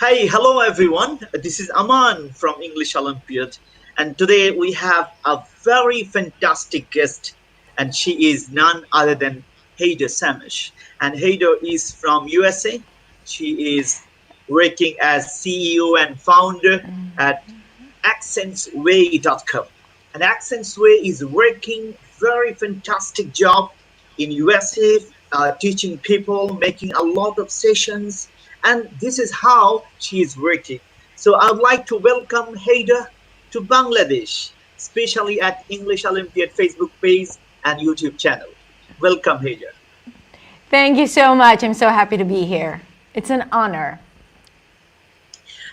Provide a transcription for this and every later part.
Hi, hello everyone. This is Aman from English Olympiad, and today we have a very fantastic guest, and she is none other than Hadar Shemesh. And Hadar is from USA. She is working as CEO and founder at accentsway.com. And Accentsway is working very fantastic job in USA, teaching people, making a lot of sessions, and this is how she is working. So I would like to welcome Haida to Bangladesh, especially at English Olympiad Facebook page and YouTube channel. Welcome, Haida. Thank you so much. I'm so happy to be here. It's an honor.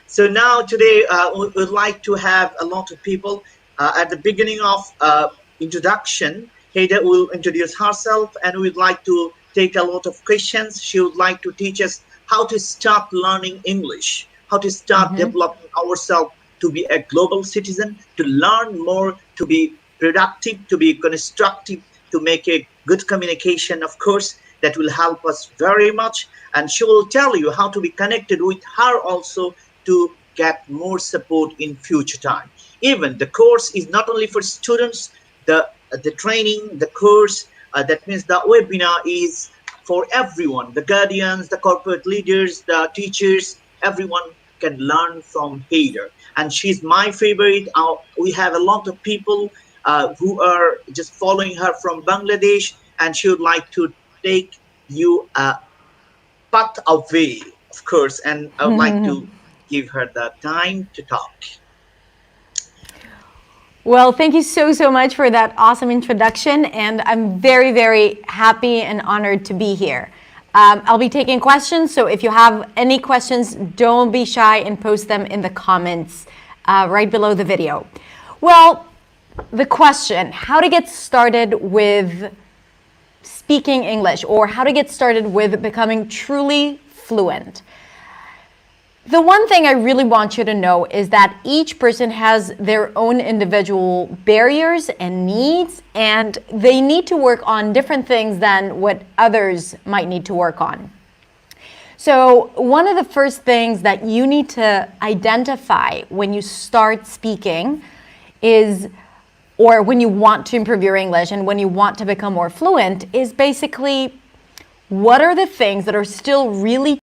So now today we would like to have a lot of people at the beginning of introduction. Haida will introduce herself, and we'd like to take a lot of questions. She would like to teach us how to start learning English, how to start developing ourselves to be a global citizen, to learn more, to be productive, to be constructive, to make a good communication, of course, that will help us very much. And she will tell you how to be connected with her also to get more support in future time. Even the course is not only for students, the training, the course, that means the webinar is for everyone, the guardians, the corporate leaders, the teachers, everyone can learn from Hader. And she's my favorite. We have a lot of people who are just following her from Bangladesh, and she would like to take you a path away, of course, and I would like to give her the time to talk. Well, thank you so much for that awesome introduction. And I'm very happy and honored to be here. I'll be taking questions. So if you have any questions, don't be shy and post them in the comments right below the video. Well, the question, how to get started with speaking English, or how to get started with becoming truly fluent. The one thing I really want you to know is that each person has their own individual barriers and needs, and they need to work on different things than what others might need to work on. So one of the first things that you need to identify when you start speaking is, or when you want to improve your English and when you want to become more fluent, is basically what are the things that are still really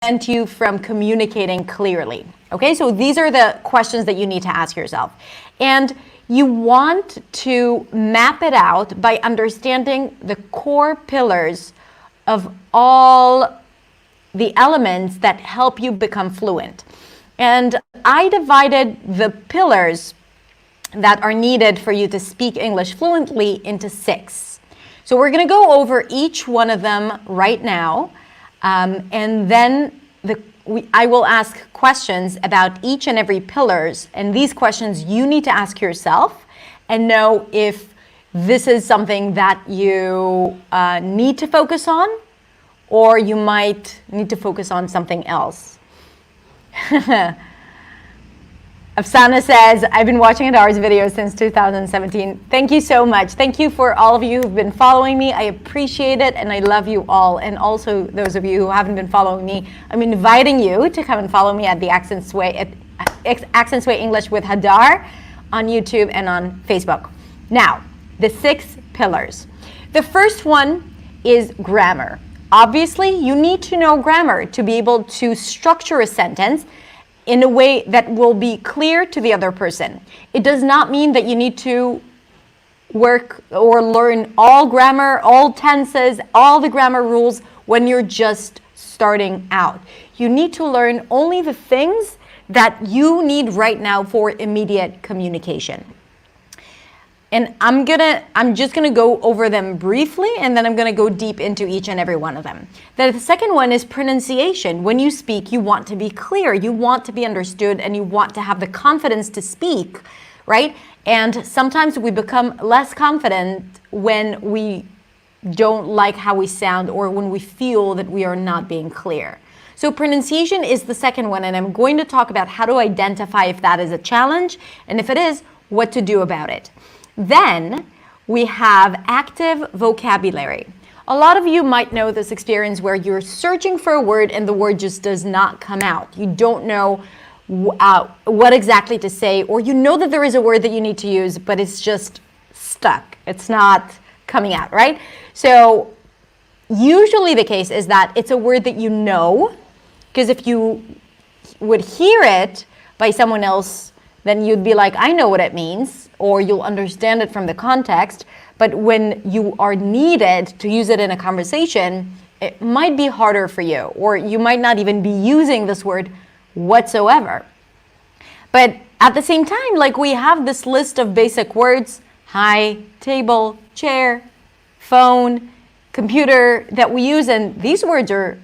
prevent you from communicating clearly. Okay, so these are the questions that you need to ask yourself. And you want to map it out by understanding the core pillars of all the elements that help you become fluent. And I divided the pillars that are needed for you to speak English fluently into 6. So we're going to go over each one of them right now. And then I will ask questions about each and every pillars. And these questions you need to ask yourself and know if this is something that you need to focus on, or you might need to focus on something else. Afsana says, I've been watching Hadar's videos since 2017. Thank you so much. Thank you for all of you who've been following me. I appreciate it, and I love you all. And also those of you who haven't been following me, I'm inviting you to come and follow me at the Accentsway English with Hadar on YouTube and on Facebook. Now, the 6 pillars. The first one is grammar. Obviously, you need to know grammar to be able to structure a sentence in a way that will be clear to the other person. It does not mean that you need to work or learn all grammar, all tenses, all the grammar rules when you're just starting out. You need to learn only the things that you need right now for immediate communication. And I'm just gonna go over them briefly, and then I'm gonna go deep into each and every one of them. The second one is pronunciation. When you speak, you want to be clear, you want to be understood, and you want to have the confidence to speak, right? And sometimes we become less confident when we don't like how we sound, or when we feel that we are not being clear. So pronunciation is the second one, and I'm going to talk about how to identify if that is a challenge, and if it is, what to do about it. Then we have active vocabulary. A lot of you might know this experience where you're searching for a word and the word just does not come out. You don't know what exactly to say, or you know that there is a word that you need to use, but it's just stuck. It's not coming out, right? So usually the case is that it's a word that you know, because if you would hear it by someone else, then you'd be like, I know what it means, or you'll understand it from the context. But when you are needed to use it in a conversation, it might be harder for you, or you might not even be using this word whatsoever. But at the same time, like, we have this list of basic words: hi, table, chair, phone, computer, that we use, and these words are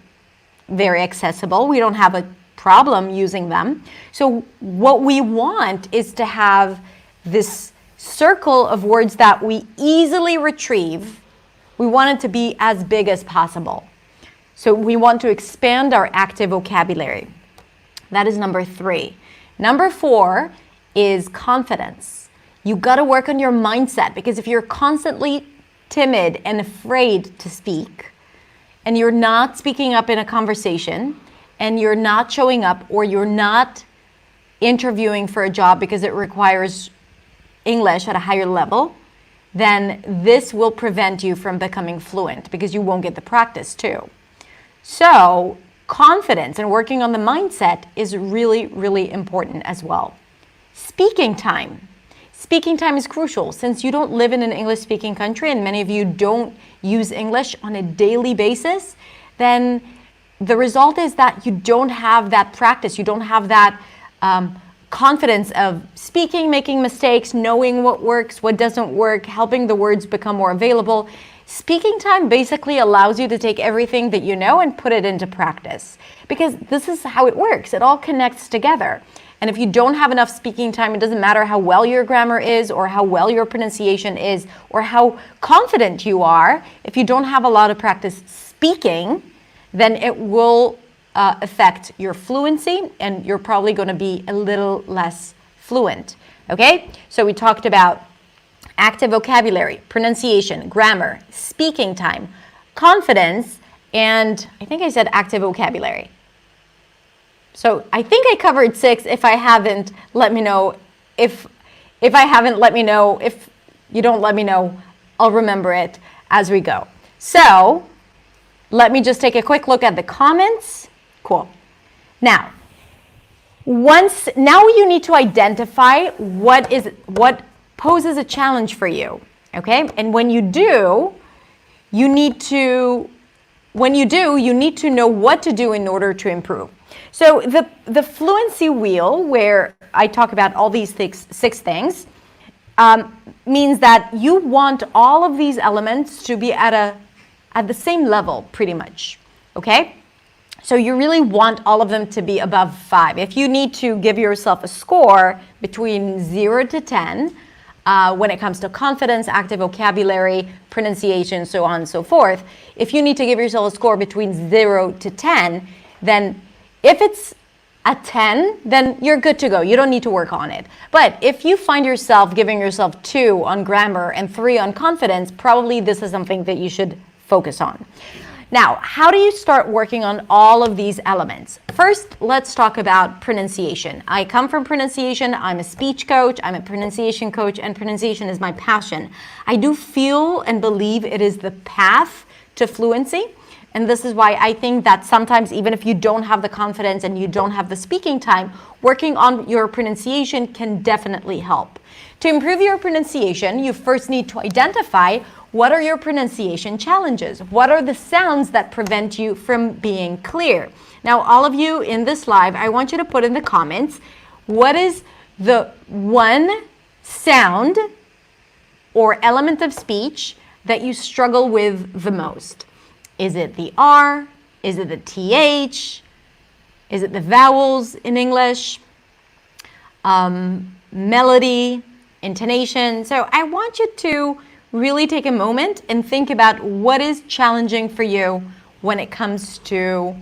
very accessible. We don't have a problem using them. So what we want is to have this circle of words that we easily retrieve. We want it to be as big as possible. So we want to expand our active vocabulary. That is number 3. Number 4 is confidence. You got to work on your mindset, because if you're constantly timid and afraid to speak, and you're not speaking up in a conversation, and you're not showing up, or you're not interviewing for a job because it requires English at a higher level, then this will prevent you from becoming fluent, because you won't get the practice too. So confidence and working on the mindset is really, really important as well. Speaking time. Speaking time is crucial. Since you don't live in an English-speaking country, and many of you don't use English on a daily basis, then the result is that you don't have that practice. You don't have that confidence of speaking, making mistakes, knowing what works, what doesn't work, helping the words become more available. Speaking time basically allows you to take everything that you know and put it into practice, because this is how it works. It all connects together. And if you don't have enough speaking time, it doesn't matter how well your grammar is, or how well your pronunciation is, or how confident you are. If you don't have a lot of practice speaking, then it will affect your fluency, and you're probably going to be a little less fluent. Okay? So we talked about active vocabulary, pronunciation, grammar, speaking time, confidence, and I think I said active vocabulary. So I think I covered 6. If I haven't, let me know. If I haven't, let me know. If you don't let me know, I'll remember it as we go. So let me just take a quick look at the comments. Cool. Now you need to identify what poses a challenge for you. Okay? And when you do, you need to know what to do in order to improve. So the Fluency Wheel, where I talk about all these 6 things, means that you want all of these elements to be at the same level, pretty much. Okay? So you really want all of them to be above 5. If you need to give yourself a score between 0 to 10, when it comes to confidence, active vocabulary, pronunciation, so on and so forth, if you need to give yourself a score between 0 to 10, then if it's a 10, then you're good to go. You don't need to work on it. But if you find yourself giving yourself 2 on grammar and 3 on confidence, probably this is something that you should focus on. Now, how do you start working on all of these elements? First, let's talk about pronunciation. I come from pronunciation. I'm a speech coach. I'm a pronunciation coach, and pronunciation is my passion. I do feel and believe it is the path to fluency. And this is why I think that sometimes, even if you don't have the confidence and you don't have the speaking time, working on your pronunciation can definitely help. To improve your pronunciation, you first need to identify what are your pronunciation challenges. What are the sounds that prevent you from being clear? Now, all of you in this live, I want you to put in the comments, what is the one sound or element of speech that you struggle with the most? Is it the R? Is it the TH? Is it the vowels in English? Melody, intonation. So I want you to really take a moment and think about what is challenging for you when it comes to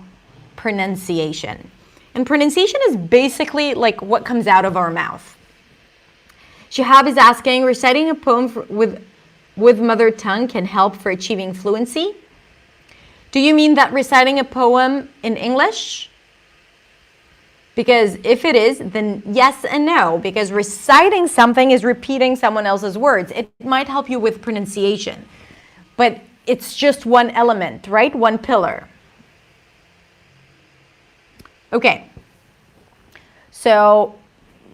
pronunciation. And pronunciation is basically like what comes out of our mouth. Shihab is asking, reciting a poem with mother tongue can help for achieving fluency? Do you mean that reciting a poem in English? Because if it is, then yes and no, because reciting something is repeating someone else's words. It might help you with pronunciation, but it's just one element, right? One pillar. Okay. So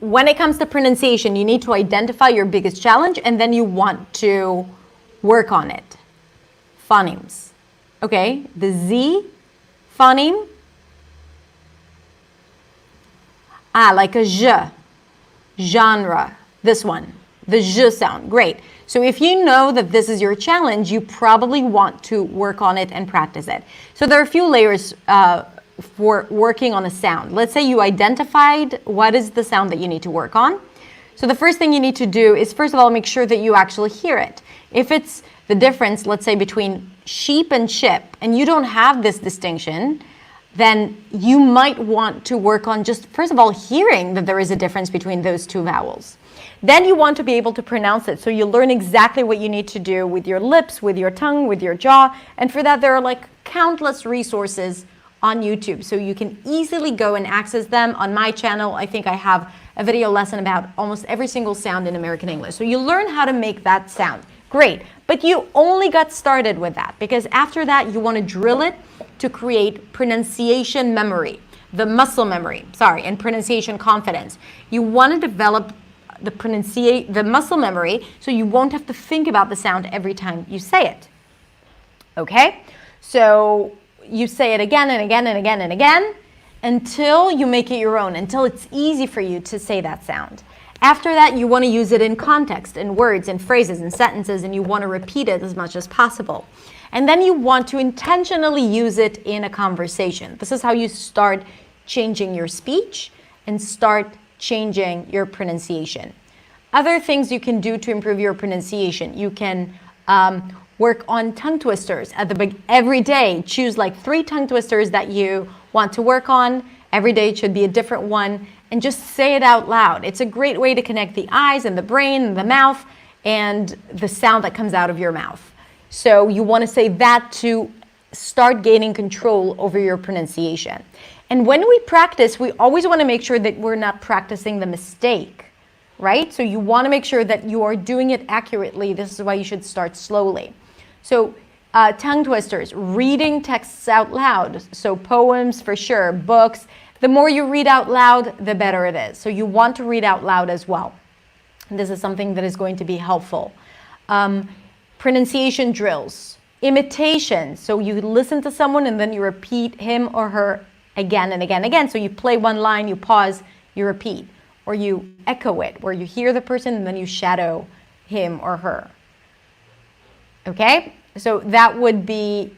when it comes to pronunciation, you need to identify your biggest challenge, and then you want to work on it. Phonemes. Okay, the Z phoneme. Like a J, genre, this one, the J sound, great. So if you know that this is your challenge, you probably want to work on it and practice it. So there are a few layers for working on a sound. Let's say you identified what is the sound that you need to work on. So the first thing you need to do is, first of all, make sure that you actually hear it. If it's the difference, let's say, between sheep and ship, and you don't have this distinction, then you might want to work on just, first of all, hearing that there is a difference between those two vowels. Then you want to be able to pronounce it. So you learn exactly what you need to do with your lips, with your tongue, with your jaw. And for that, there are like countless resources on YouTube. So you can easily go and access them. On my channel, I think I have a video lesson about almost every single sound in American English. So you learn how to make that sound. Great. But you only got started with that, because after that, you want to drill it to create pronunciation memory, the muscle memory, and pronunciation confidence. You want to develop the muscle memory so you won't have to think about the sound every time you say it. Okay? So you say it again and again and again and again until you make it your own, until it's easy for you to say that sound. After that, you want to use it in context, in words, in phrases, in sentences, and you want to repeat it as much as possible. And then you want to intentionally use it in a conversation. This is how you start changing your speech and start changing your pronunciation. Other things you can do to improve your pronunciation. You can work on tongue twisters every day. Choose like 3 tongue twisters that you want to work on. Every day it should be a different one. And just say it out loud. It's a great way to connect the eyes and the brain and the mouth and the sound that comes out of your mouth. So you want to say that to start gaining control over your pronunciation. And when we practice, we always want to make sure that we're not practicing the mistake, right? So you want to make sure that you are doing it accurately. This is why you should start slowly. So tongue twisters, reading texts out loud. So poems for sure, books. The more you read out loud, the better it is. So you want to read out loud as well. This is something that is going to be helpful. Pronunciation drills, imitation. So you listen to someone and then you repeat him or her again and again and again. So you play one line, you pause, you repeat. Or you echo it, where you hear the person and then you shadow him or her. Okay? So that would be,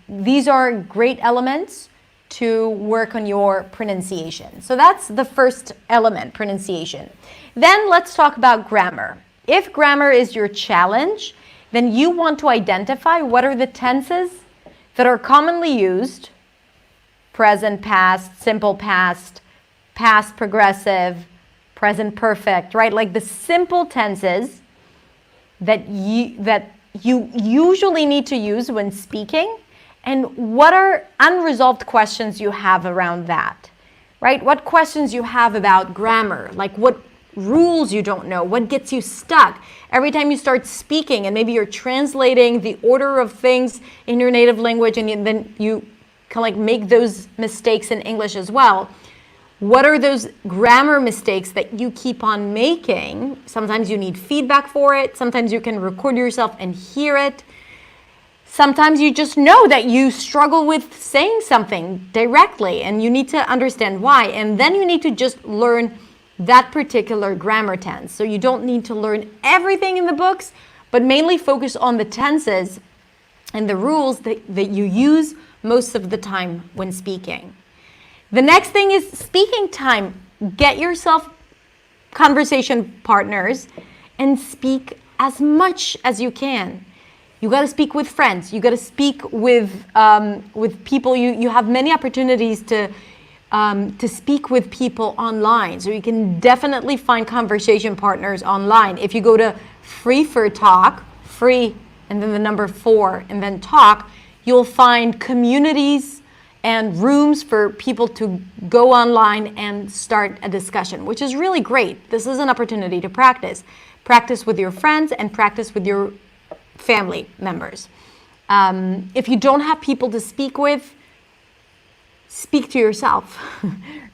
these are great elements to work on your pronunciation. So that's the first element, pronunciation. Then let's talk about grammar. If grammar is your challenge, then you want to identify what are the tenses that are commonly used: present you, simple past, past progressive, present perfect, right? Like the simple tenses that you usually need to use when speaking. And what are unresolved questions you have around that, right? What questions you have about grammar, like what rules you don't know, what gets you stuck. Every time you start speaking and maybe you're translating the order of things in your native language and then you can like make those mistakes in English as well. What are those grammar mistakes that you keep on making? Sometimes you need feedback for it. Sometimes you can record yourself and hear it. Sometimes you just know that you struggle with saying something directly and you need to understand why. And then you need to just learn that particular grammar tense. So you don't need to learn everything in the books, but mainly focus on the tenses and the rules that you use most of the time when speaking. The next thing is speaking time. Get yourself conversation partners and speak as much as you can. You got to speak with friends. You got to speak with people. You have many opportunities to speak with people online. So you can definitely find conversation partners online. If you go to Free for Talk, free and then the number 4 and then talk, You'll find communities and rooms for people to go online and start a discussion, which is really great. This is an opportunity to practice. Practice with your friends and practice with your family members. If you don't have people to speak with, speak to yourself.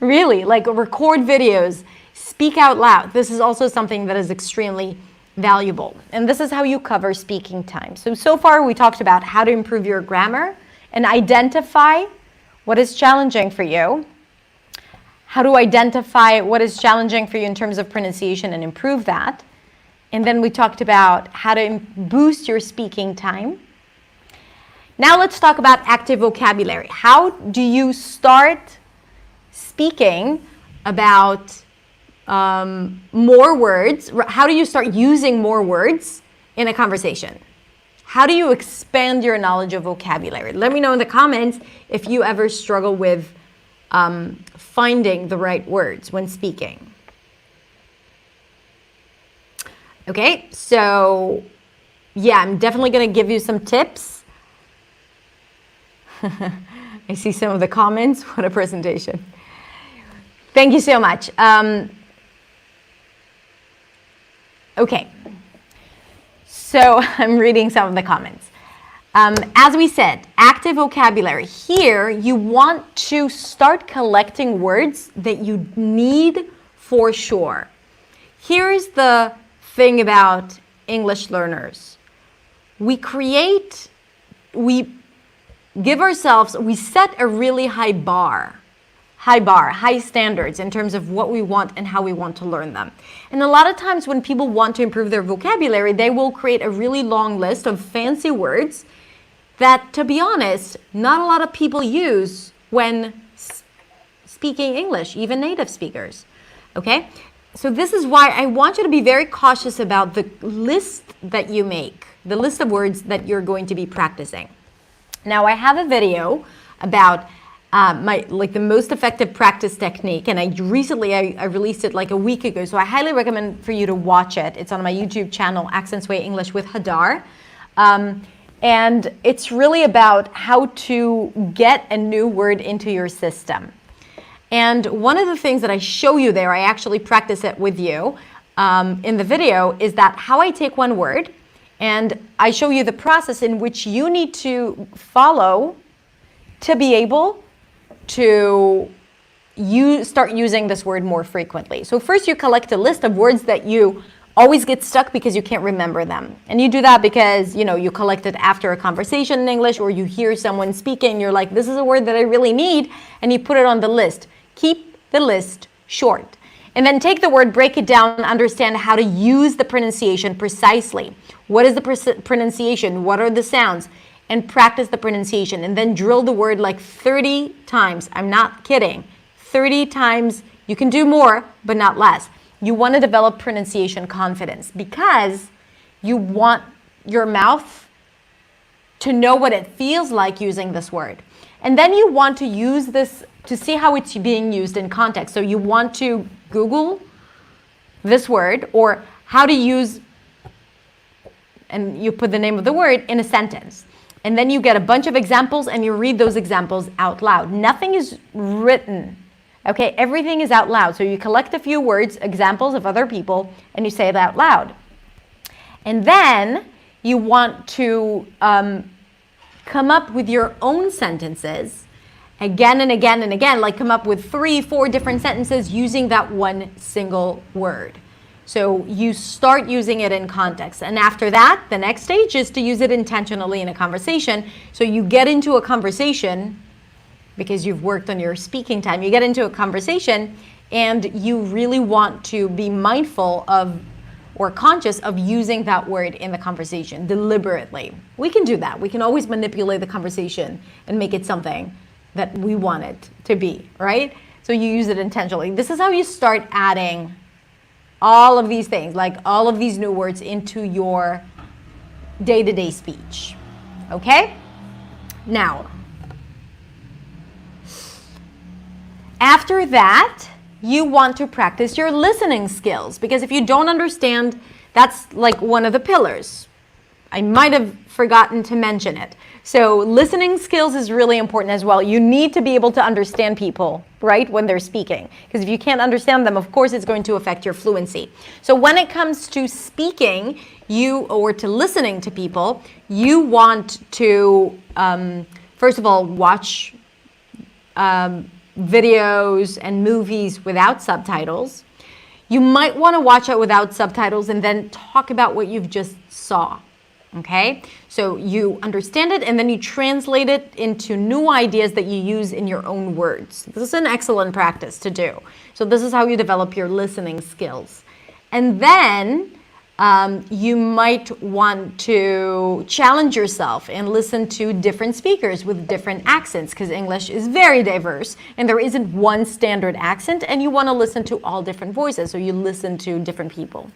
Really, like record videos, speak out loud. This is also something that is extremely valuable. And this is how you cover speaking time. So far we talked about how to improve your grammar and identify what is challenging for you, how to identify what is challenging for you in terms of pronunciation and improve that. And then we talked about how to boost your speaking time. Now let's talk about active vocabulary. How do you start speaking about more words? How do you start using more words in a conversation? How do you expand your knowledge of vocabulary? Let me know in the comments if you ever struggle with finding the right words when speaking. Okay, so yeah, I'm definitely going to give you some tips. I see some of the comments. What a presentation. Thank you so much. Okay, so I'm reading some of the comments. As we said, active vocabulary. Here, you want to start collecting words that you need for sure. Here's the thing about English learners. We set a really high standards in terms of what we want and how we want to learn them. And a lot of times when people want to improve their vocabulary, they will create a really long list of fancy words that, to be honest, not a lot of people use when speaking English, even native speakers. Okay? So this is why I want you to be very cautious about the list that you make, the list of words that you're going to be practicing. Now, I have a video about the most effective practice technique, and I released it like a week ago, so I highly recommend for you to watch it. It's on my YouTube channel, Accents Way English with Hadar. And it's really about how to get a new word into your system. And one of the things that I show you there, I actually practice it with you in the video, is that how I take one word and I show you the process in which you need to follow to be able to start using this word more frequently. So first you collect a list of words that you always get stuck because you can't remember them. And you do that because, you collect it after a conversation in English, or you hear someone speaking, you're like, this is a word that I really need, and you put it on the list. Keep the list short. And then take the word, break it down, understand how to use the pronunciation precisely. What is the pronunciation? What are the sounds? And practice the pronunciation. And then drill the word like 30 times. I'm not kidding. 30 times. You can do more, but not less. You want to develop pronunciation confidence because you want your mouth to know what it feels like using this word. And then you want to use this to see how it's being used in context. So you want to Google this word or how to use, and you put the name of the word in a sentence. And then you get a bunch of examples and you read those examples out loud. Nothing is written. Okay, everything is out loud. So you collect a few words, examples of other people, and you say it out loud. And then you want to come up with your own sentences again and again and again, like come up with 3-4 different sentences using that one single word. So you start using it in context. And after that, the next stage is to use it intentionally in a conversation. So you get into a conversation because you've worked on your speaking time. You get into a conversation and you really want to be mindful of or conscious of using that word in the conversation deliberately. We can do that. We can always manipulate the conversation and make it something that we want it to be, right? So you use it intentionally. This is how you start adding all of these things, like all of these new words into your day-to-day speech, okay? Now, after that, you want to practice your listening skills because if you don't understand, that's like one of the pillars. I might have forgotten to mention it. So listening skills is really important as well. You need to be able to understand people, right, when they're speaking. Because if you can't understand them, of course, it's going to affect your fluency. So when it comes to speaking, or to listening to people, you want to, first of all, watch videos and movies without subtitles. You might want to watch it without subtitles and then talk about what you've just saw. Okay, so you understand it and then you translate it into new ideas that you use in your own words. This is an excellent practice to do. So this is how you develop your listening skills. And then you might want to challenge yourself and listen to different speakers with different accents, because English is very diverse and there isn't one standard accent, and you want to listen to all different voices. So you listen to different people.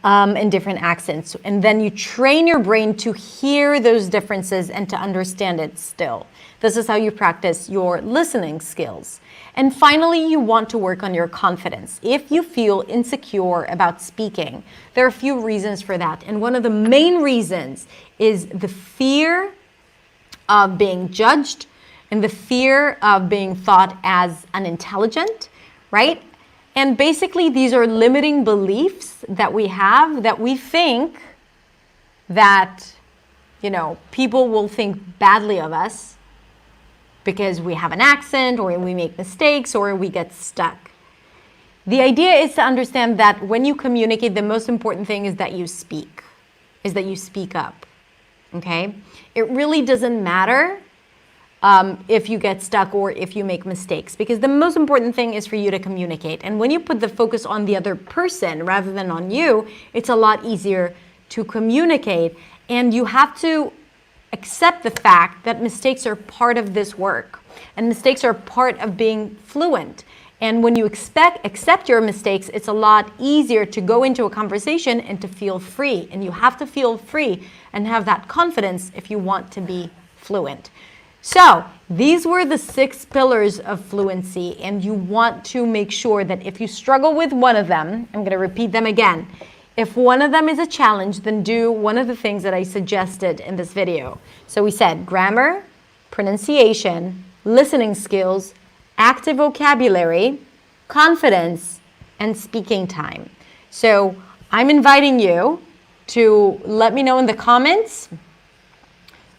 And different accents. And then you train your brain to hear those differences and to understand it still. This is how you practice your listening skills. And finally, you want to work on your confidence. If you feel insecure about speaking, there are a few reasons for that. And one of the main reasons is the fear of being judged and the fear of being thought as unintelligent, right? And basically, these are limiting beliefs that we have, that we think that, people will think badly of us because we have an accent or we make mistakes or we get stuck. The idea is to understand that when you communicate, the most important thing is that you speak, up, okay? It really doesn't matter if you get stuck or if you make mistakes, because the most important thing is for you to communicate. And when you put the focus on the other person rather than on you, it's a lot easier to communicate. And you have to accept the fact that mistakes are part of this work, and mistakes are part of being fluent. And when you accept your mistakes, it's a lot easier to go into a conversation and to feel free. And you have to feel free and have that confidence if you want to be fluent. So these were the 6 pillars of fluency, and you want to make sure that if you struggle with one of them, I'm going to repeat them again. If one of them is a challenge, then do one of the things that I suggested in this video. So we said grammar, pronunciation, listening skills, active vocabulary, confidence, and speaking time. So I'm inviting you to let me know in the comments,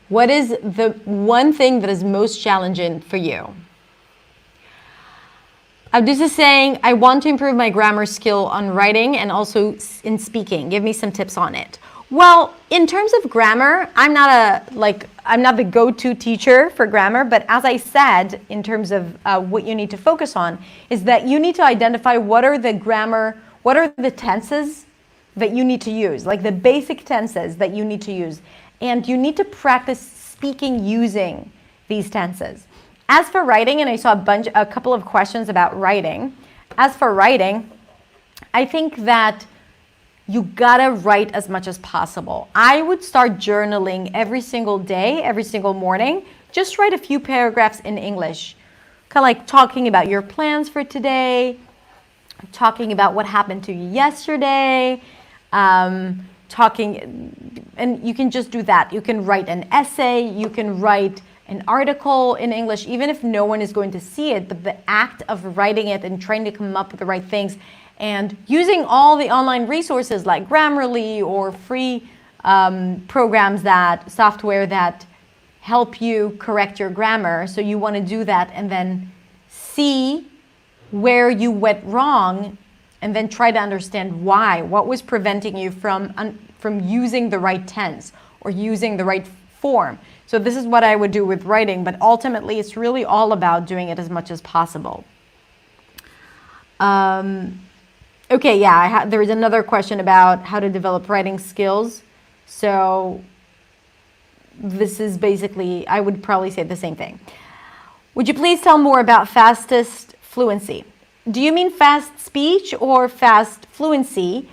what is the one thing that is most challenging for you? Abdus is saying, I want to improve my grammar skill on writing and also in speaking. Give me some tips on it. Well, in terms of grammar, I'm not the go-to teacher for grammar, but as I said, in terms of what you need to focus on, is that you need to identify what are the tenses that you need to use, like the basic tenses that you need to use. And you need to practice speaking using these tenses. As for writing, and I saw a couple of questions about writing. As for writing, I think that you gotta write as much as possible. I would start journaling every single day, every single morning. Just write a few paragraphs in English. Kind of like talking about your plans for today, talking about what happened to you yesterday, and you can just do that. You can write an essay, you can write an article in English, even if no one is going to see it, but the act of writing it and trying to come up with the right things and using all the online resources like Grammarly or free software that help you correct your grammar. So you want to do that and then see where you went wrong and then try to understand why. What was preventing you from using the right tense or using the right form? So this is what I would do with writing, but ultimately it's really all about doing it as much as possible. Okay, yeah, there is another question about how to develop writing skills. So this is basically, I would probably say the same thing. Would you please tell more about fastest fluency? Do you mean fast speech or fast fluency?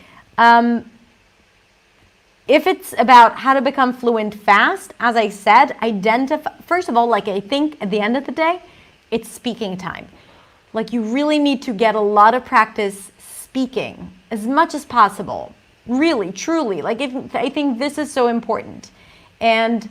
If it's about how to become fluent fast, as I said, first of all, I think at the end of the day, it's speaking time. You really need to get a lot of practice speaking as much as possible. Really, truly. Like, I think this is so important. And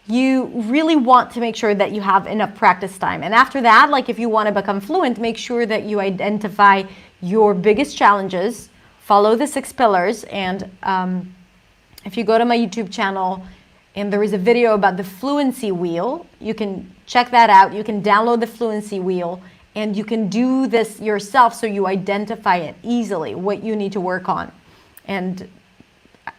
you really want to make sure that you have enough practice time. And after that, like if you want to become fluent, make sure that you identify your biggest challenges, follow the 6 pillars. And if you go to my YouTube channel and there is a video about the Fluency Wheel, you can check that out. You can download the Fluency Wheel and you can do this yourself so you identify it easily, what you need to work on. And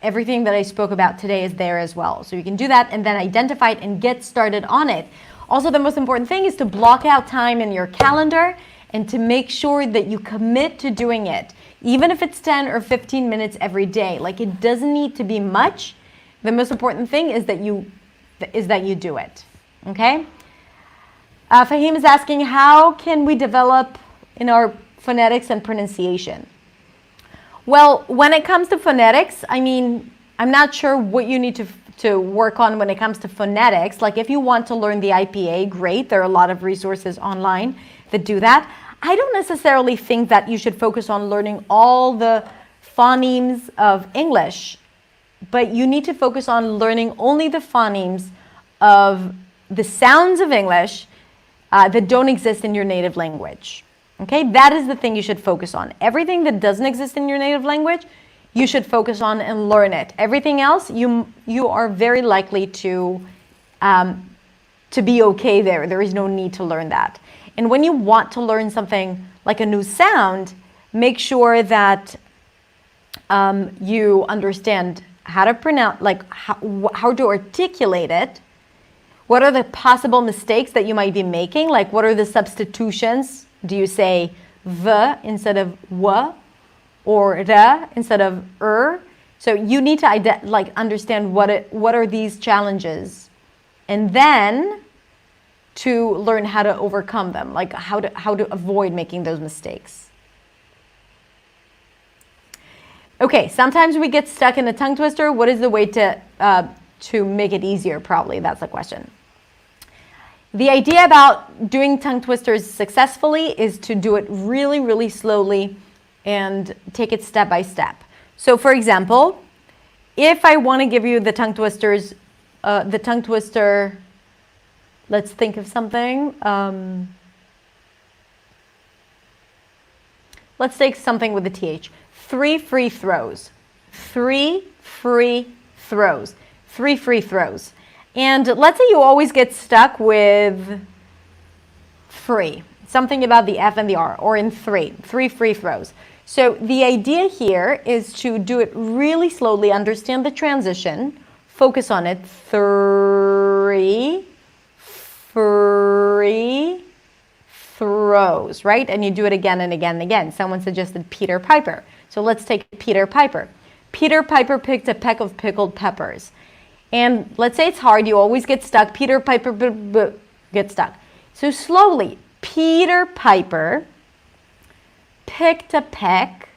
everything that I spoke about today is there as well. So you can do that and then identify it and get started on it. Also, the most important thing is to block out time in your calendar and to make sure that you commit to doing it. Even if it's 10 or 15 minutes every day, like it doesn't need to be much. The most important thing is that you do it, okay? Fahim is asking, how can we develop in our phonetics and pronunciation? Well, when it comes to phonetics, I mean, I'm not sure what you need to work on when it comes to phonetics. Like if you want to learn the IPA, great. There are a lot of resources online that do that. I don't necessarily think that you should focus on learning all the phonemes of English, but you need to focus on learning only the phonemes of the sounds of English that don't exist in your native language. Okay, that is the thing you should focus on. Everything that doesn't exist in your native language, you should focus on and learn it. Everything else, you are very likely to be okay there. There is no need to learn that. And when you want to learn something like a new sound, make sure that you understand how to pronounce, like how to articulate it. What are the possible mistakes that you might be making? Like what are the substitutions? Do you say the instead of wa, or the instead of So you need to understand what are these challenges, and then to learn how to overcome them, like how to avoid making those mistakes. Okay, sometimes we get stuck in a tongue twister. What is the way to make it easier? Probably that's the question. The idea about doing tongue twisters successfully is to do it really, really slowly and take it step by step. So for example, if I want to give you the tongue twisters, let's think of something. Let's take something with the TH. 3 free throws. 3 free throws. 3 free throws. And let's say you always get stuck with free, something about the F and the R, or in 3 free throws. So the idea here is to do it really slowly, understand the transition, focus on it. 3 free throws, right? And you do it again and again and again. Someone suggested Peter Piper. So let's take Peter Piper. Peter Piper picked a peck of pickled peppers. And let's say it's hard, you always get stuck. Peter Piper get stuck. So slowly, Peter Piper picked a peck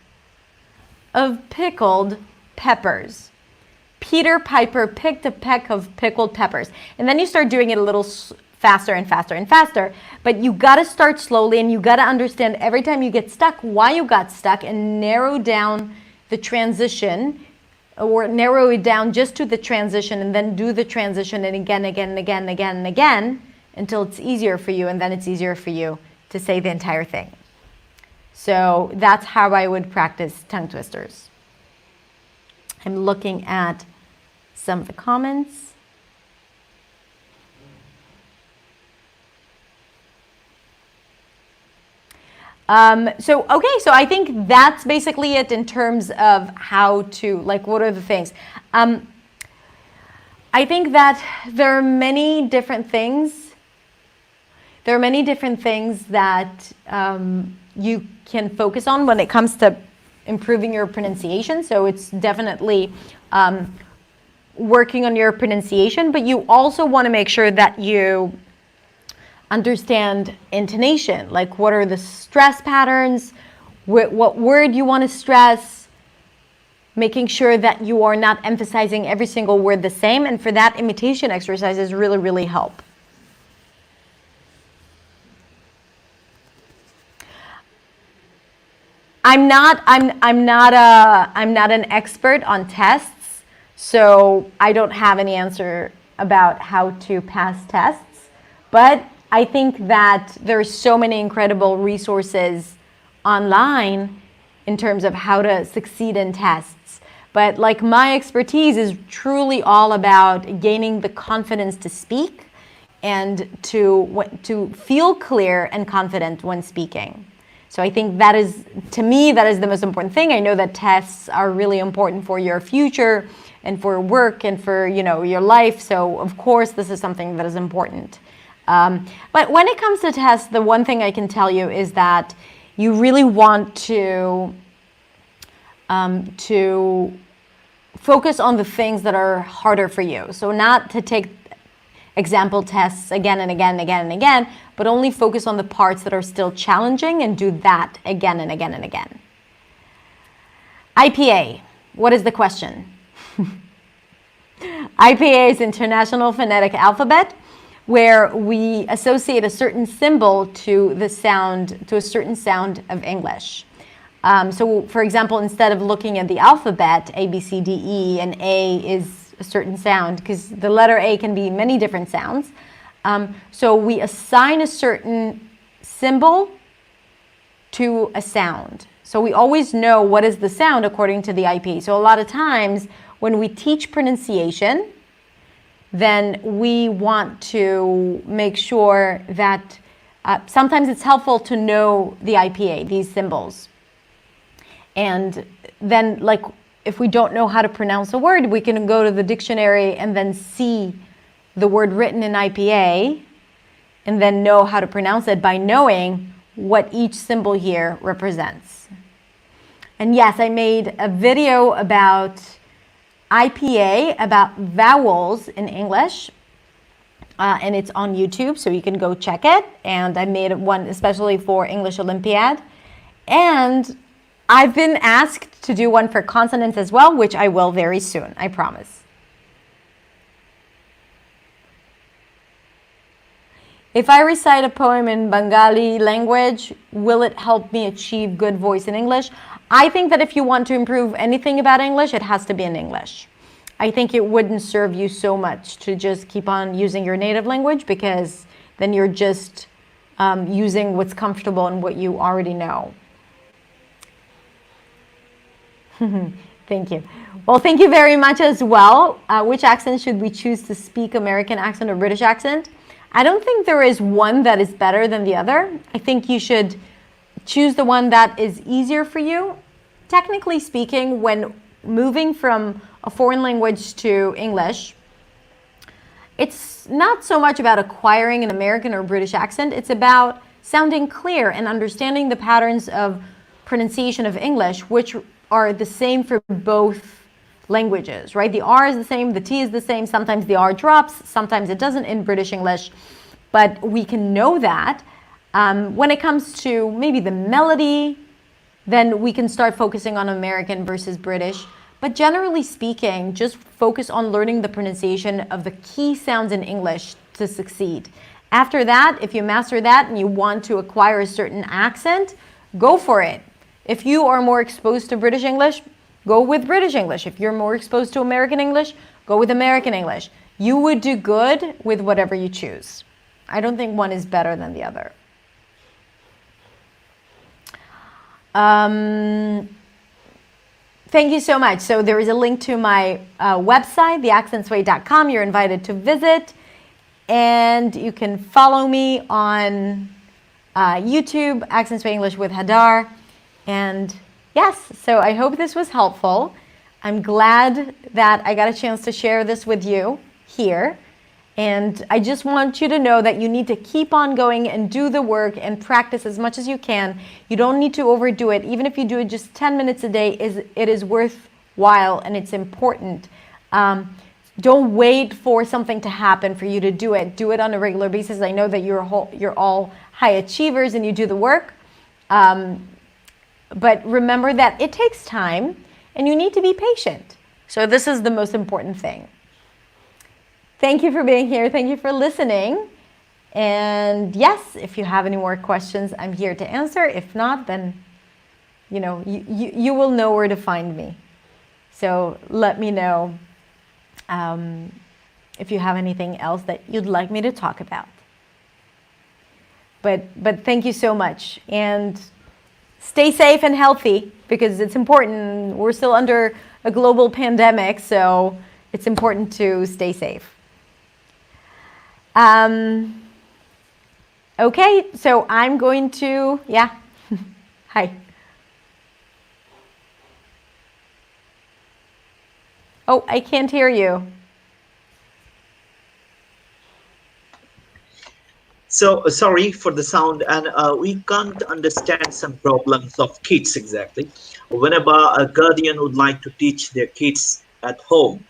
of pickled peppers. Peter Piper picked a peck of pickled peppers. And then you start doing it a little faster and faster and faster. But you got to start slowly, and you got to understand every time you get stuck why you got stuck, and narrow down the transition, or narrow it down just to the transition, and then do the transition and again and again until it's easier for you, and then it's easier for you to say the entire thing. So that's how I would practice tongue twisters. I'm looking at some of the comments. So I think that's basically it in terms of how to, like, what are the things. I think that there are many different things. There are many different things that you can focus on when it comes to improving your pronunciation. So it's definitely working on your pronunciation, but you also want to make sure that you understand intonation, like what are the stress patterns, what word you want to stress, making sure that you are not emphasizing every single word the same. And for that, imitation exercises really, really help. I'm not an expert on tests, so I don't have any answer about how to pass tests. But I think that there's so many incredible resources online in terms of how to succeed in tests. But like my expertise is truly all about gaining the confidence to speak and to feel clear and confident when speaking. So I think that is, to me, that is the most important thing. I know that tests are really important for your future and for work and for, you know, your life. So of course, this is something that is important. But when it comes to tests, the one thing I can tell you is that you really want to focus on the things that are harder for you. So not to take example tests again and again and again and again, but only focus on the parts that are still challenging and do that again and again and again. IPA, what is the question? IPA is International Phonetic Alphabet, where we associate a certain symbol to the sound, to a certain sound of English. So for example, instead of looking at the alphabet, A, B, C, D, E, and A is a certain sound, because the letter A can be many different sounds. So we assign a certain symbol to a sound. So we always know what is the sound according to the IP. So a lot of times when we teach pronunciation, then we want to make sure that sometimes it's helpful to know the IPA, these symbols. And then, like, if we don't know how to pronounce a word, we can go to the dictionary and then see the word written in IPA and then know how to pronounce it by knowing what each symbol here represents. And yes, I made a video about IPA, about vowels in English, and it's on YouTube, so you can go check it. And I made one especially for English Olympiad. And I've been asked to do one for consonants as well, which I will very soon, I promise. If I recite a poem in Bengali language, will it help me achieve good voice in English? I think that if you want to improve anything about English, it has to be in English. I think it wouldn't serve you so much to just keep on using your native language, because then you're just using what's comfortable and what you already know. Thank you. Well, thank you very much as well. Which accent should we choose to speak, American accent or British accent? I don't think there is one that is better than the other. I think you should choose the one that is easier for you. Technically speaking, when moving from a foreign language to English, it's not so much about acquiring an American or British accent. It's about sounding clear and understanding the patterns of pronunciation of English, which are the same for both languages, right? The R is the same, the T is the same. Sometimes the R drops, sometimes it doesn't in British English, but we can know that. When it comes to maybe the melody, then we can start focusing on American versus British. But generally speaking, just focus on learning the pronunciation of the key sounds in English to succeed. After that, if you master that and you want to acquire a certain accent, go for it. If you are more exposed to British English, go with British English. If you're more exposed to American English, go with American English. You would do good with whatever you choose. I don't think one is better than the other. Thank you so much. So there is a link to my website, theaccentsway.com. You're invited to visit. And you can follow me on YouTube, Accents Way English with Hadar. And yes, so I hope this was helpful. I'm glad that I got a chance to share this with you here. And I just want you to know that you need to keep on going and do the work and practice as much as you can. You don't need to overdo it. Even if you do it just 10 minutes a day, it is worthwhile and it's important. Don't wait for something to happen for you to do it. Do it on a regular basis. I know that you're all high achievers and you do the work. But remember that it takes time and you need to be patient. So this is the most important thing. Thank you for being here. Thank you for listening. And yes, if you have any more questions, I'm here to answer. If not, then you will know where to find me. So let me know if you have anything else that you'd like me to talk about. But thank you so much, and stay safe and healthy, because it's important. We're still under a global pandemic, so it's important to stay safe. Okay, so I'm going to, yeah, hi. Oh, I can't hear you. So sorry for the sound, and we can't understand some problems of kids exactly. Whenever a guardian would like to teach their kids at home,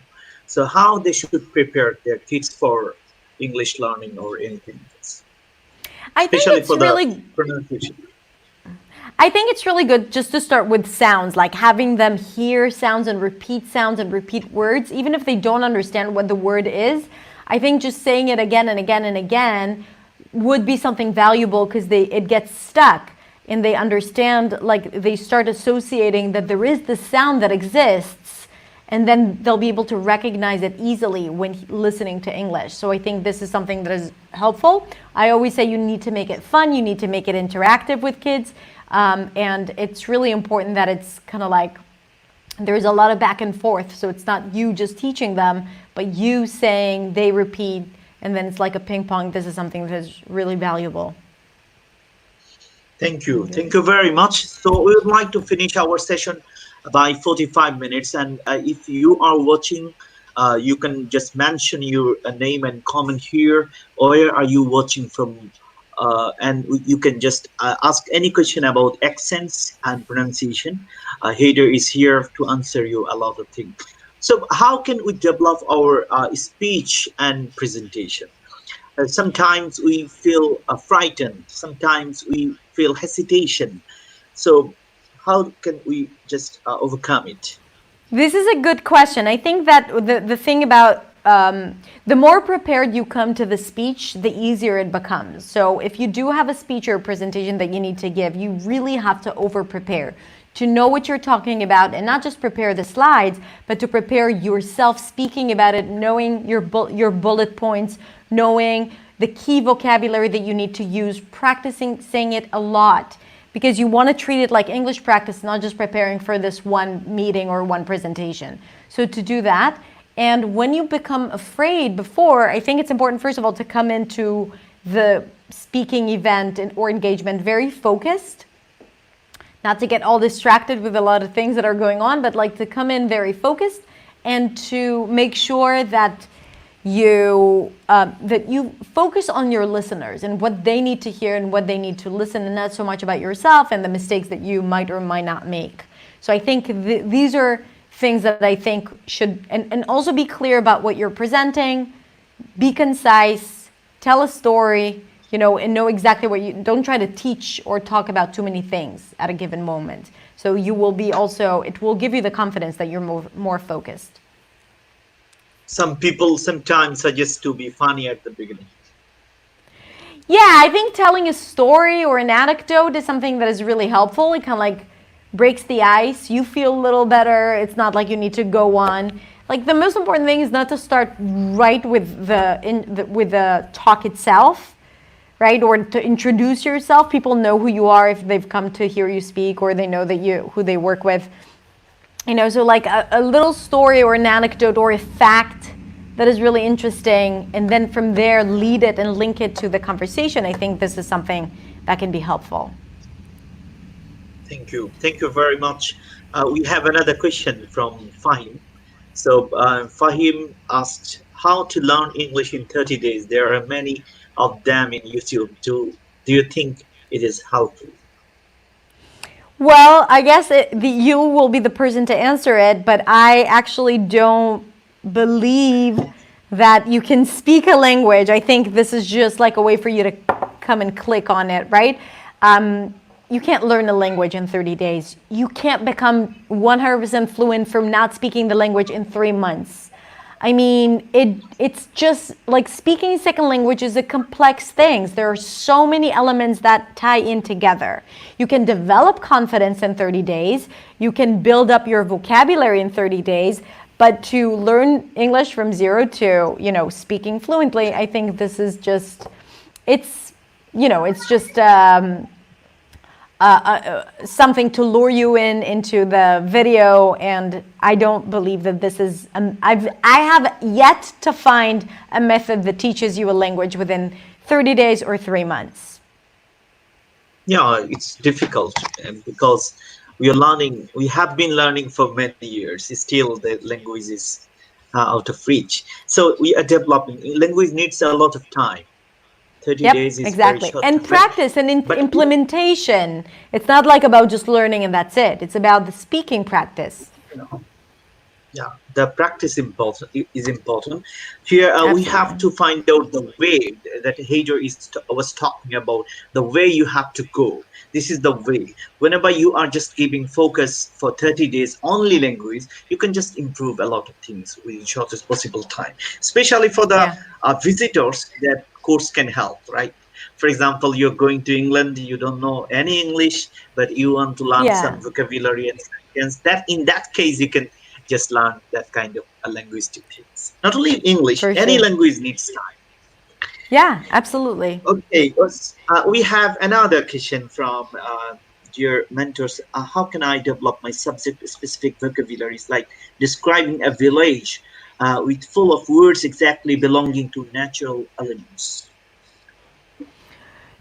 so how they should prepare their kids for English learning or anything else, I think especially it's for the really pronunciation. I think it's really good just to start with sounds, like having them hear sounds and repeat words, even if they don't understand what the word is. I think just saying it again and again and again would be something valuable, because it gets stuck and they understand, like they start associating that there is this sound that exists, and then they'll be able to recognize it easily when listening to English. So I think this is something that is helpful. I always say you need to make it fun, you need to make it interactive with kids, and it's really important that it's kind of like there's a lot of back and forth. So it's not you just teaching them, but you saying, they repeat, and then it's like a ping pong. This is something that is really valuable. Thank you. Thank you very much. So we would like to finish our session by 45 minutes. And if you are watching, you can just mention your name and comment here. Where are you watching from? And you can just ask any question about accents and pronunciation. Hadar is here to answer you a lot of things. So how can we develop our speech and presentation? Sometimes we feel frightened, sometimes we feel hesitation. So how can we just overcome it? This is a good question. I think that the thing about the more prepared you come to the speech, the easier it becomes. So if you do have a speech or a presentation that you need to give, you really have to over prepare to know what you're talking about, and not just prepare the slides, but to prepare yourself speaking about it, knowing your bullet points, knowing the key vocabulary that you need to use, practicing saying it a lot, because you want to treat it like English practice, not just preparing for this one meeting or one presentation. So to do that, and when you become afraid before, I think it's important, first of all, to come into the speaking event or engagement very focused, not to get all distracted with a lot of things that are going on, but like to come in very focused, and to make sure that you focus on your listeners and what they need to hear and what they need to listen, and not so much about yourself and the mistakes that you might or might not make. So I think these are things that I think should, and also be clear about what you're presenting, be concise, tell a story, and know exactly what you, don't try to teach or talk about too many things at a given moment. So you will be also, it will give you the confidence that you're more focused. Some people sometimes suggest to be funny at the beginning. Yeah, I think telling a story or an anecdote is something that is really helpful. It kind of like breaks the ice. You feel a little better. It's not like you need to go on. Like the most important thing is not to start right with the talk itself, right? Or to introduce yourself. People know who you are if they've come to hear you speak, or they know that who they work with. So like a little story or an anecdote or a fact that is really interesting, and then from there lead it and link it to the conversation. I think this is something that can be helpful. Thank you. Thank you very much. We have another question from Fahim. So Fahim asked how to learn English in 30 days. There are many of them in YouTube. Do you think it is helpful? Well, I guess you will be the person to answer it, but I actually don't believe that you can speak a language. I think this is just like a way for you to come and click on it, right? You can't learn a language in 30 days. You can't become 100% fluent from not speaking the language in 3 months. I mean, it's just like speaking second language is a complex thing. There are so many elements that tie in together. You can develop confidence in 30 days. You can build up your vocabulary in 30 days. But to learn English from zero to, speaking fluently, I think this is just, it's just something to lure you into the video, and I don't believe that this is. I have yet to find a method that teaches you a language within 30 days or 3 months. Yeah, it's difficult because we are learning. We have been learning for many years. Still, the language is out of reach. So we are developing. Language needs a lot of time. 30 Yep, days is very exactly. short And time. practice and But implementation. It's not like about just learning and that's it. It's about the speaking practice. yeah, the practice is important. Here, we have Absolutely. to find out the way that Hadar was talking about. The way you have to go. This is the way. Whenever you are just giving focus for 30 days only language, you can just improve a lot of things within shortest possible time. Especially for the Yeah. visitors, that course can help, right? For example, you're going to England, you don't know any English, but you want to learn Yeah, some vocabulary and sentence. That in that case, you can just learn that kind of a linguistic things. Not only English, for any sure. language needs time. Yeah, absolutely. Okay, we have another question from dear mentors. How can I develop my subject-specific vocabularies, like describing a village with full of words exactly belonging to natural elements?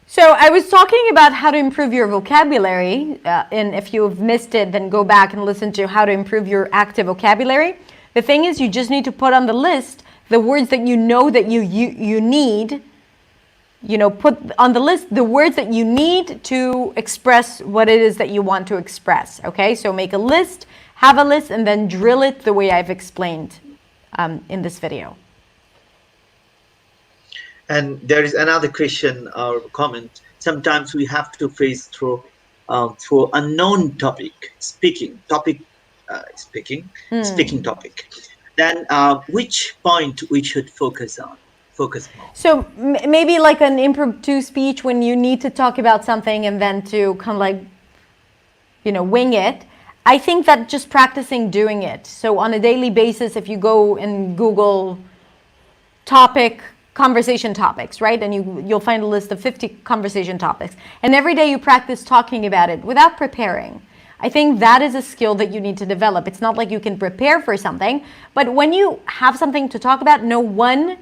So I was talking about how to improve your vocabulary, and if you've missed it, then go back and listen to how to improve your active vocabulary. The thing is, you just need to put on the list the words that you know that you need. Put on the list the words that you need to express what it is that you want to express. Okay, so make a list, have a list, and then drill it the way I've explained in this video. And there is another question or comment. Sometimes we have to face through unknown topic, speaking topic, speaking topic. Then which point we should focus on? Focus more. So maybe like an impromptu speech when you need to talk about something and then to kind of like, wing it. I think that just practicing doing it. So on a daily basis, if you go and Google conversation topics, right? And you'll find a list of 50 conversation topics. And every day you practice talking about it without preparing. I think that is a skill that you need to develop. It's not like you can prepare for something, but when you have something to talk about, know one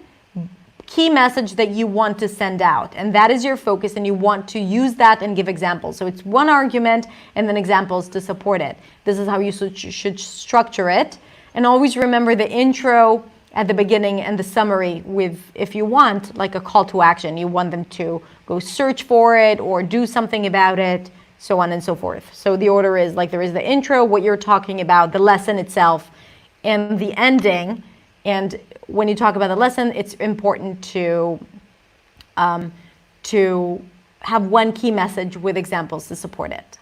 key message that you want to send out, and that is your focus, and you want to use that and give examples. So it's one argument and then examples to support it. This is how you should structure it. And always remember the intro at the beginning and the summary with, if you want, like a call to action. You want them to go search for it or do something about it, so on and so forth. So the order is like there is the intro, what you're talking about, the lesson itself, and the ending. And when you talk about the lesson, it's important to have one key message with examples to support it.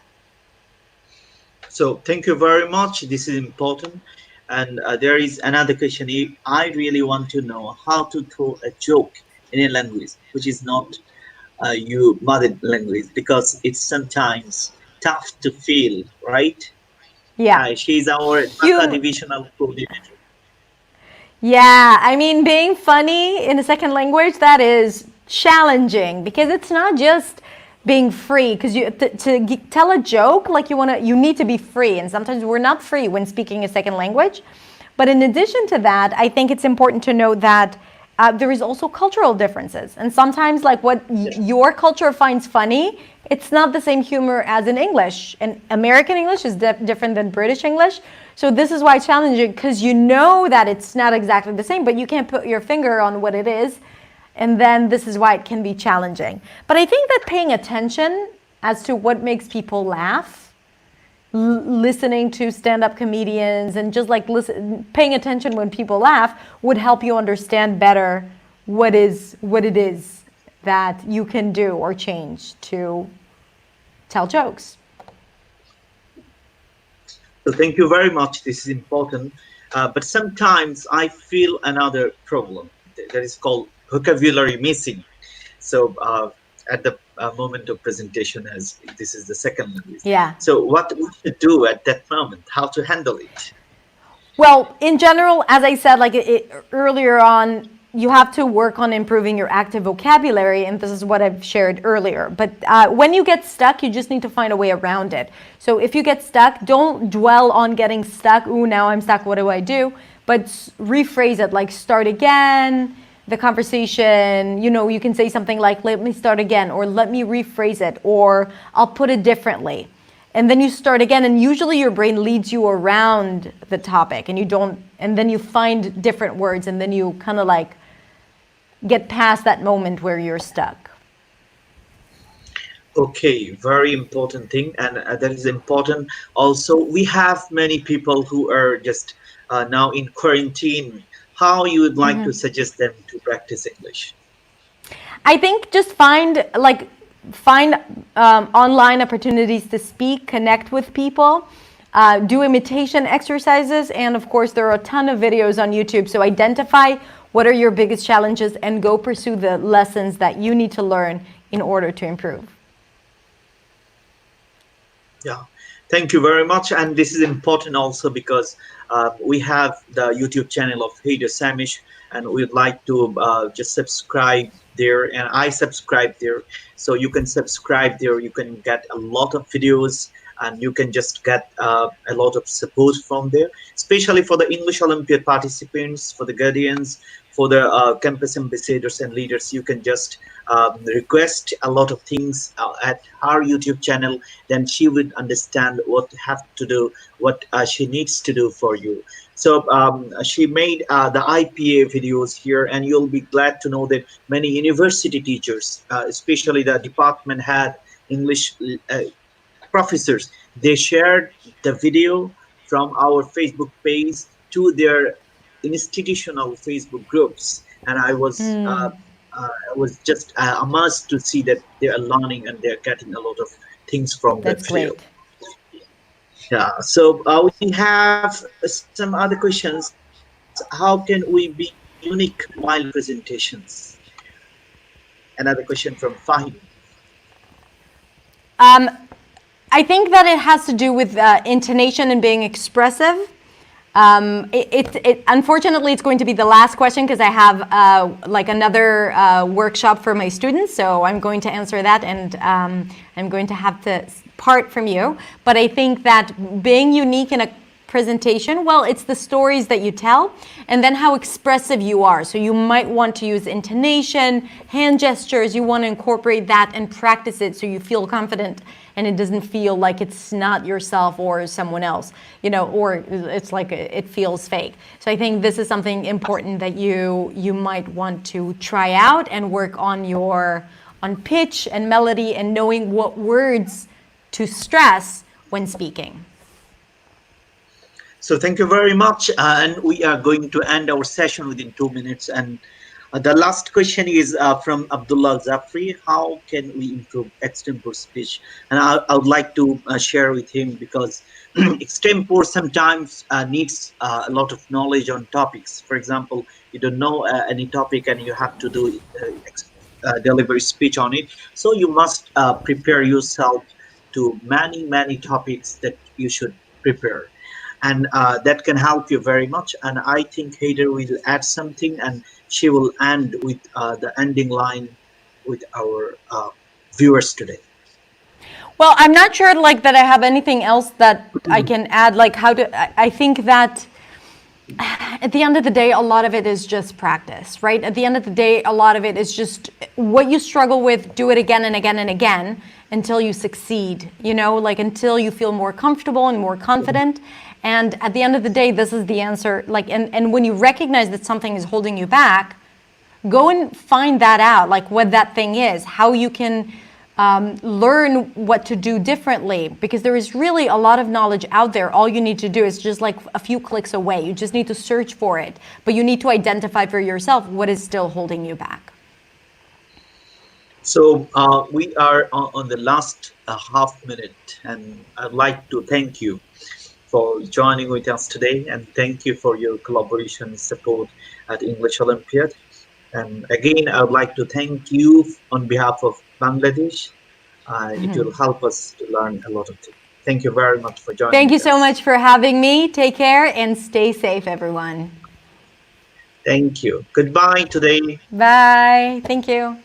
So thank you very much. This is important. And there is another question. I really want to know how to throw a joke in a language which is not your mother language, because it's sometimes tough to feel, right? Yeah. She's our Dhaka divisional coordinator. Yeah, I mean, being funny in a second language, that is challenging because it's not just being free, because to tell a joke, like you need to be free, and sometimes we're not free when speaking a second language. But in addition to that, I think it's important to note that there is also cultural differences, and sometimes like what your culture finds funny, it's not the same humor as in English, and American English is different than British English. So this is why it's challenging, because you know that it's not exactly the same, but you can't put your finger on what it is. And then this is why it can be challenging. But I think that paying attention as to what makes people laugh, listening to stand-up comedians and just like paying attention when people laugh would help you understand better what it is that you can do or change to tell jokes. So thank you very much. This is important. but sometimes I feel another problem that is called vocabulary missing. So at the moment of presentation, as this is the second language. Yeah. So what we should do at that moment, how to handle it? Well, in general, as I said, like earlier on, you have to work on improving your active vocabulary, and this is what I've shared earlier. But when you get stuck, you just need to find a way around it. So if you get stuck, don't dwell on getting stuck. Ooh, now I'm stuck. What do I do? But rephrase it, like start again. The conversation, you can say something like, "Let me start again," or "Let me rephrase it," or "I'll put it differently." And then you start again, and usually your brain leads you around the topic, and then you find different words, and then you kind of like get past that moment where you're stuck. Okay, very important thing, and that is important. Also, we have many people who are just now in quarantine. How you would like to suggest them to practice English? I think just find online opportunities to speak, connect with people, do imitation exercises, and of course there are a ton of videos on YouTube. So identify what are your biggest challenges and go pursue the lessons that you need to learn in order to improve. Yeah, thank you very much. And this is important also because we have the YouTube channel of Hadar Shemesh, and we'd like to just subscribe there. And I subscribe there, so you can subscribe there. You can get a lot of videos, and you can just get a lot of support from there, especially for the English Olympiad participants, for the guardians, for the campus ambassadors and leaders. You can just request a lot of things at our YouTube channel. Then she would understand what to have to do, what she needs to do for you. So she made the IPA videos here, and you'll be glad to know that many university teachers, especially the department head, English professors, they shared the video from our Facebook page to their institutional Facebook groups, and I was just amazed to see that they are learning and they're getting a lot of things from that That's video. great. Yeah. So we have some other questions. How can we be unique while presentations? Another question from Fahim. Um, I think that it has to do with intonation and being expressive. Unfortunately, it's going to be the last question because I have like another workshop for my students. So I'm going to answer that, and I'm going to have to part from you. But I think that being unique in a presentation, well, it's the stories that you tell and then how expressive you are. So you might want to use intonation, hand gestures. You want to incorporate that and practice it so you feel confident and it doesn't feel like it's not yourself or someone else, or it's like it feels fake. So I think this is something important that you might want to try out and work on on pitch and melody and knowing what words to stress when speaking. So thank you very much, and we are going to end our session within 2 minutes. And the last question is from Abdullah Zafri. How can we improve extempore speech? And I would like to share with him because extempore sometimes needs a lot of knowledge on topics. For example, you don't know any topic and you have to do deliver speech on it. So you must prepare yourself to many topics that you should prepare. And that can help you very much. And I think Hadar will add something, and she will end with the ending line with our viewers today. Well, I'm not sure that I have anything else that I can add. I think that at the end of the day, a lot of it is just practice, right? At the end of the day, a lot of it is just what you struggle with, do it again and again and again until you succeed, until you feel more comfortable and more confident. And at the end of the day, this is the answer. And when you recognize that something is holding you back, go and find that out, what that thing is, how you can learn what to do differently, because there is really a lot of knowledge out there. All you need to do is just a few clicks away. You just need to search for it, but you need to identify for yourself what is still holding you back. So we are on the last half minute, and I'd like to thank you for joining with us today, and thank you for your collaboration and support at English Olympiad. And again, I would like to thank you on behalf of Bangladesh. It will help us to learn a lot of things. Thank you very much for joining Thank you with so us. much for having me. Take care and stay safe, everyone. Thank you. Goodbye today. Bye. Thank you.